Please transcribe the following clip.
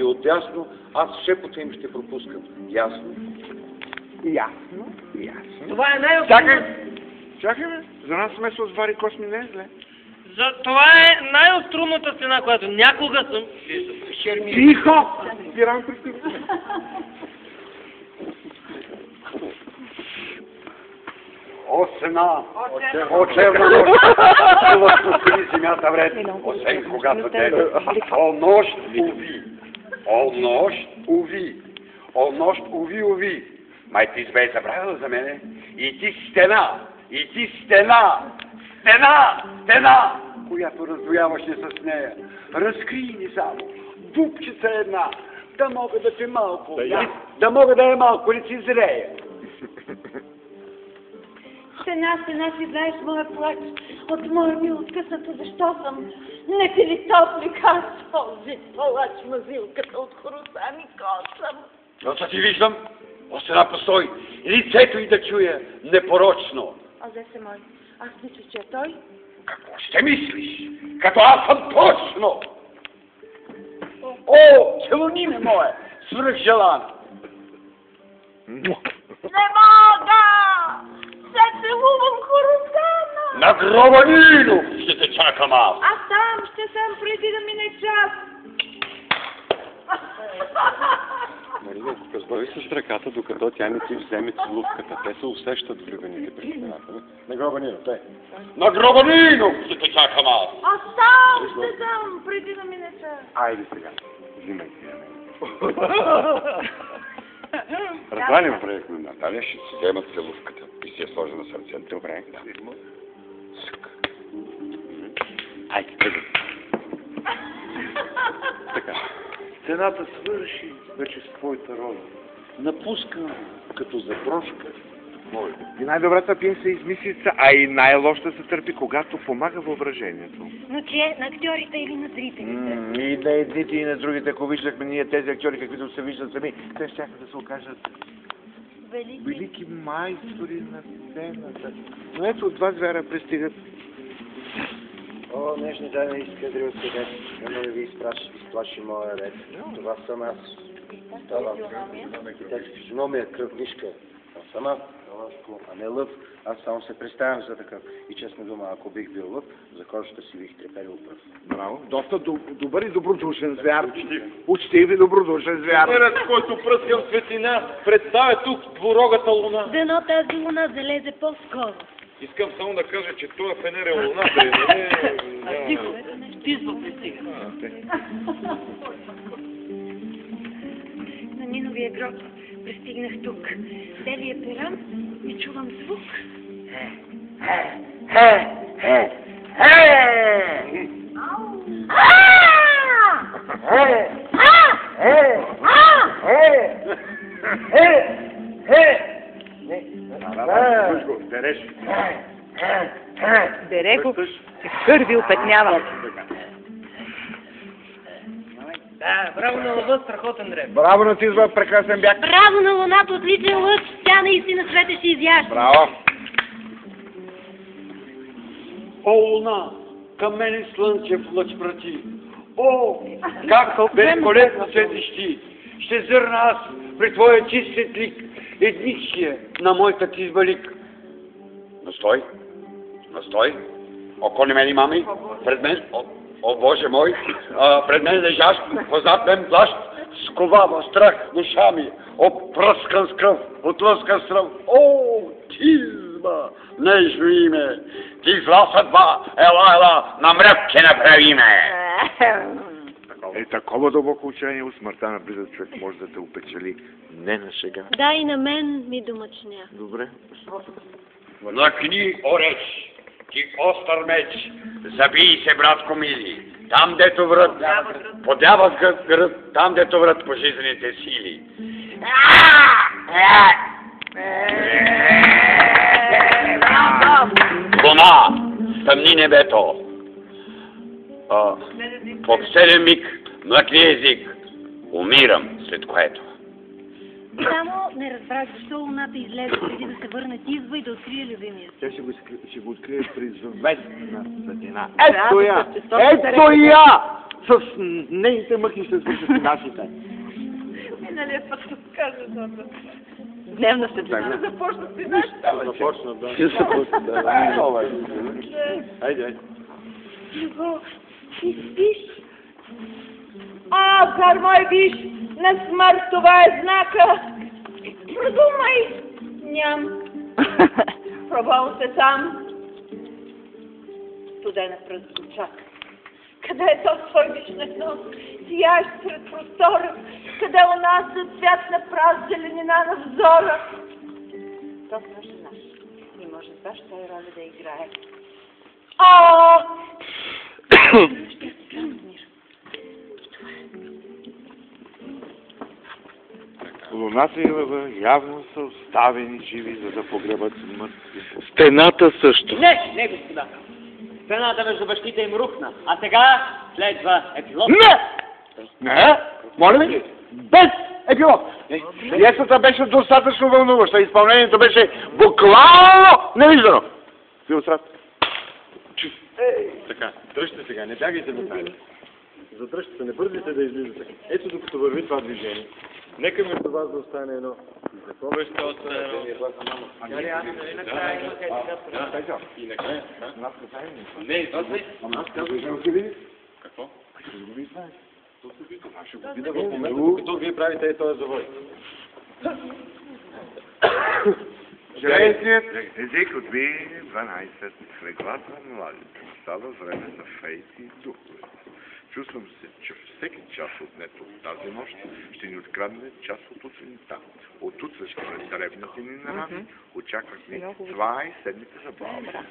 и отдясно, аз шепота им ще пропускам. Ясно? Ясно. Това е най-острумната... Чакай, бе. За нас смесо с Вари Косми не е зле. Това е най-острумната стена, която някога съм виждал. Тихо! Спирам през О, сена! О, черна нощ! Силът пустили земята вред, освен когато те. О, нощ, уви! О, нощ, уви! О, нощ, уви, уви! Май ти бе забравил за мене? И ти стена! И ти стена! Стена! Стена! Която раздвояваше с нея. Разкрий ни само. Дупчица една. Да мога да ти малко. Да мога да е малко лицезрея. Стена си знаеш моя плач, от моя ми откъснато, защо съм? Не ти ли топли този палач мазилката от хороса ми косъм? Носа ти виждам, о стена постой, лицето и да чуя непорочно. А зе се мой, аз мисля, че е той. Какво ще мислиш, като аз съм точно? О, целуни ме мое, свръхжелан. Не мога! Се целувам хоросана! На гроба Нинов ще те чакам аз. Аз там ще съм преди да мине час. Марина, разбави се с ръката, докато тя не ти вземе целувката. Те се усещат влюбените при стената. На гроба Нинов, те. На гроба Нинов ще те чакам аз. Аз там ще съм преди да мине час. Айде сега, взимай ти я мен. Разбрали ме проектно, Наталия ще си вземат целувката и си я сложа на сърцето. Добре, да. Айде, тъгай. Така. Стената свърши вече с твоята роля. Напуска като за прошка. И най-добрата пиеса е измислица, а и най-лошата се търпи, когато помага въображението. Но че на актьорите или на зрителите? И на едните и на другите, ако виждахме ние тези актьори, каквито се виждат сами, те щяха да се окажат велики майстори на сцената. Но ето два звера пристигат. О, нежни дами изкадри от къде, няма да ви изплаши моя ред. Това съм аз. Това физиономия, кръвнишка. Това съм аз, а не лъв. Аз само се представям за такъв. И честна дума, ако бих бил лъв, за кожата си бих треперил пръв. Браво. Доста добър и добродушен звяр. Учтив и добродушен звяр. Мирът, който пръскам светлина, представя тук двурогата луна. Дано тази луна залезе по-скоро. Искам само да кажа, че това фенер е луна. Тихо, стизва пристига. На Ниновия гроб пристигнах тук. Белия перан и чувам звук. Бере го, кърви опетнява. Да, браво на лъва, страхотен древ. Браво на Тизба, прекрасен бяг. Браво на луната, отличен лъч. Тя наистина светеше изящно. Браво. О, луна, към мене слънчев лъч прати. О, как великолепно светиш ти. Ще зърна аз при твоя чистият лик, едничия на моята тизба лик. Настой, настой. Околи мен мами, пред мен, о Боже мой, пред мен лежащ, позад мен плащ, сковава страх душа ми, опръскан с кръв, отлъскан с кръв. О, Тизба, нежно име, ти зла съдба, ела, на мръвче направи ме. Е, такова дълбоко учение от смъртта на близък човек може да те опечели не на шега. Да, и на мен ми домъчня. Добре. Лъкни,ореч, ти остър меч, забий се, братко мили, там дето врат, подява град, там дето врат по жизнените сили. Луна, стъмни небето, в обседен миг млъкни език, умирам след което. Само не разбрах защо луната излезе преди да се върне ти идва и да открие любимия. Тя ще го открие при завестна светлина. Ето я! Ето я! С нейните мъки ще свършат и нашите. Миналият път ще кажа добре. Дневна светлина. Започна си нашата. Започна, да. Айде. Любов, ти спиш? А, цар мой, виж, на смърт това е знака. Продумай. Ням. Пробвал се сам. Студена през очак. Къде е то твой вишнев нос, сиящ сред простора? Къде у нас е цвят на праз зеленина на взора? То наш е наш. И може баш той роля да играе. А! Луната и лъва явно са оставени живи, за да погребат мъртви. Стената също. Не, господа. Стената между бащите им рухна. А сега следва епилог. Не! Моля ви? Без епилог! Пиесата беше достатъчно вълнуваща, изпълнението беше буквално невиждано. Филострат. Така, дръжте сега, не бягайте до края. Задръжте се, не бързайте да излизате. Ето докато върви това движение. Нека между вас да остане едно. Запомняща от... И накрая. Не, какво? Ще го видя в момента, докато вие правите и този завой. Железният език от 12 леглата на младите. Става време за фейти и духове. Чувствам се, че всеки час отнето от тази нощ ще ни открадне част от утрените. От утре ще древните ни нарани. Очаквах ни 2 седмици забава.